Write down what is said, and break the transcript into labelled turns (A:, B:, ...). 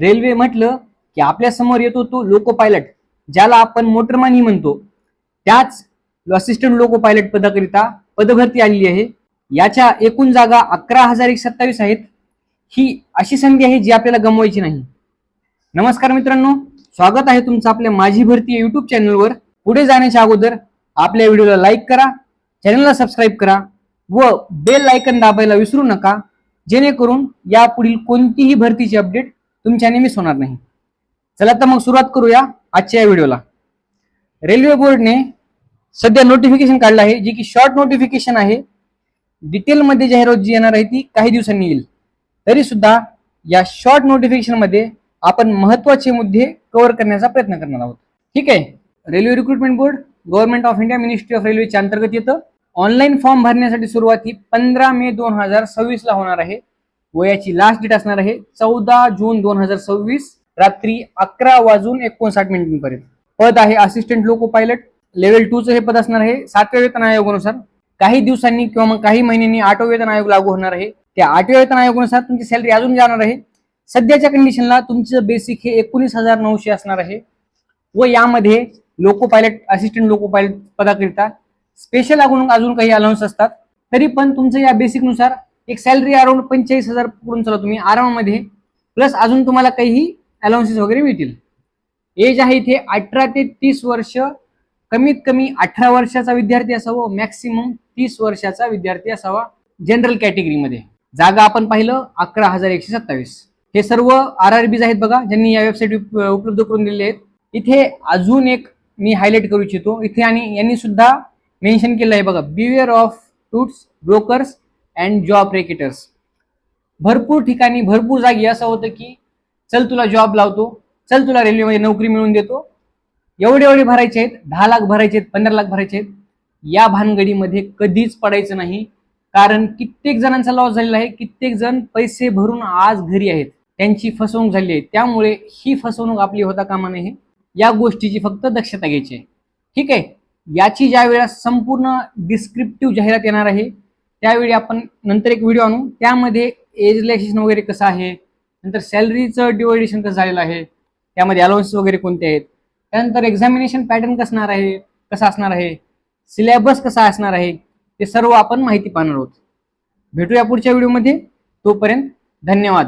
A: Railway म्हटलं की आपल्या समोर येतो तो लोको पायलट, ज्याला आपण मोटरमॅनही म्हणतो. त्याच असिस्टंट लोको पायलट पदाकरिता पदभरती आलेली आहे. याच्या एकूण जागा 11,127 आहेत. ही अशी संधी आहे जी आपल्याला गमवायची नाही. नमस्कार मित्रांनो, स्वागत आहे तुमचं आपल्या माझी भरती युट्यूब चॅनलवर. पुढे जाण्याच्या अगोदर आपल्या व्हिडिओला लाईक करा, चॅनलला सबस्क्राईब करा व बेल आयकन दाबायला विसरू नका, जेणेकरून यापुढील कोणतीही भरतीची अपडेट तुमच्याने मिस होणार नाही. चला तर मग सुरुवात करूया आजच्या व्हिडिओला. रेल्वे बोर्डने सध्या नोटिफिकेशन काढलं आहे, जे की शॉर्ट नोटिफिकेशन आहे. डिटेलमध्ये जाहिरात जी येणार आहे ती काही दिवसांनी येईल. तरी सुद्धा या शॉर्ट नोटिफिकेशन मध्ये आपण महत्त्वाचे मुद्दे कव्हर करण्याचा प्रयत्न करणार आहोत. ठीक आहे. Railway recruitment board government of India ministry of रेल्वेच्या अंतर्गत येतं. ऑनलाईन फॉर्म भरण्यासाठी सुरुवात ही 15 मे 2026 ला होणार आहे व याची लास्ट डेट असणार आहे 14 जून 2026 रात्री 11:59 पर्यंत. पद आहे असिस्टंट लोको पायलट लेवल 2 चे हे पद असणार आहे. 7व्या वेतन आयोगानुसार काही दिवसांनी किंवा मग काही महिन्यांनी 8वा वेतन आयोग लागू होणार आहे. त्या 8व्या वेतन आयोगानुसार तुमची सॅलरी अजून जाणार आहे. सध्याच्या कंडिशनला तुमचं बेसिक हे 19,900 असणार आहे व यामध्ये loco pilot assistant loco pilot पदाकरिता स्पेशल अजून काही अलाउन्स असतात. तरी पण तुमचं या बेसिक नुसार एक सॅलरी अराउंड 45,000 पकडून चला तुम्ही आरामामध्ये, प्लस अजून तुम्हाला काही अलाउन्सेस वगैरे मिळतील. एज आहे इथे 18 ते 30 वर्ष. कमीत कमी 18 वर्षाचा विद्यार्थी असावा, मॅक्सिमम 30 वर्षाचा विद्यार्थी असावा जनरल कॅटेगरीमध्ये. जागा आपण पाहिलं 11,127. हे सर्व RRBs आहेत बघा, ज्यांनी या वेबसाईट उपलब्ध करून दिलेले आहेत. इथे अजून एक मी हायलाइट करू इच्छितो इथे, आणि यांनी सुद्धा मेन्शन केलं आहे बघा, beware of touts brokers and job racketeers. भरपूर ठिकाणी भरपूर जागी असं होतं की चल तुला जॉब लावतो, चल तुला रेल्वेमध्ये नोकरी मिळवून देतो, एवढे भरायचे आहेत, 10 लाख भरायचे आहेत, 15 लाख भरायचे आहेत. या भानगडीमध्ये कधीच पडायचं नाही, कारण कित्येक जणांचा लॉस झालेला आहे. कित्येक जण पैसे भरून आज घरी आहेत, त्यांची फसवणूक झाली आहे. त्यामुळे ही फसवणूक आपली होता कामा नये. या गोष्टीची फक्त दक्षता घ्यायची आहे. ठीक आहे. याची ज्या वेळेस संपूर्ण डिस्क्रिप्टिव्ह जाहिरात येणार आहे त्यावेळी आपण नंतर एक व्हिडिओ आणू. त्यामध्ये एज रिलॅक्सेशन वगैरे कसं आहे, नंतर सॅलरीचं डिवायडेशन कसं झालेलं आहे, त्यामध्ये अलाउन्स वगैरे कोणते आहेत, त्यानंतर एक्झामिनेशन पॅटर्न कसा असणार आहे, सिलेबस कसा असणार आहे, ते सर्व आपण माहिती पाहणार आहोत. भेटूया पुढच्या व्हिडिओमध्ये. तोपर्यंत धन्यवाद.